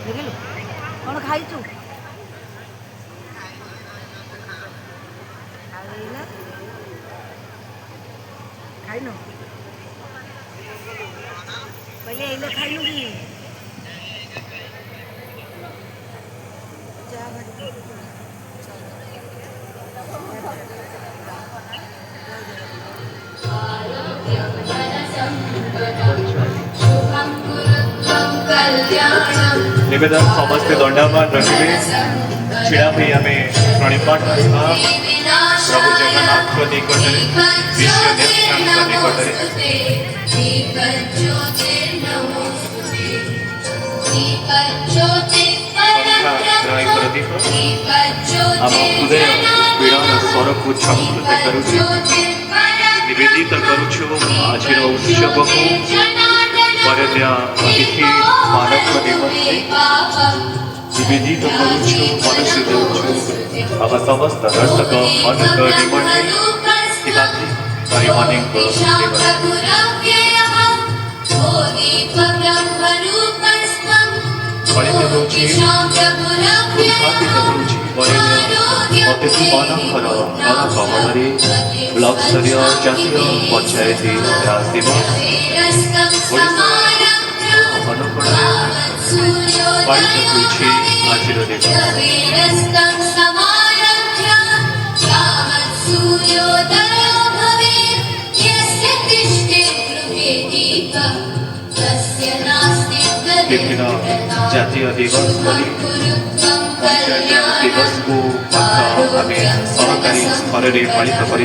ଦେଖିଲୁ କ'ଣ ଖାଇଛୁ? ଖାଇନୁ କହିଲେ ଏଇଲେ ଖାଇନୁ କି? निवेदन समस्ते दंडामान रखिए छिड़ा भाई आम प्रणिपाठ करवा प्रभु जगन्नाथ निकट विश्व निकट प्रदीप आम हृदय पीड़न स्वर को छकृत करुछु निवेदित करुछु आज उत्सव को वरन्य अतिथि मानव निमंत्रे निवेदित करुछु मनुष्य देउछु आम समस्त दर्शक मानव निमंत्रे पिताजी परिमानिक वरन्य होछि उद्घाटित होछि वरन्य अतिथि मानकर घर भवनरे ब्लॉक स्तरीय जातीय पंचायत राज दिवस पालित होछि आजिर विभिन्न जातीय दिवस पंचायत दिवस को आम सरकारी स्तर में पालित कर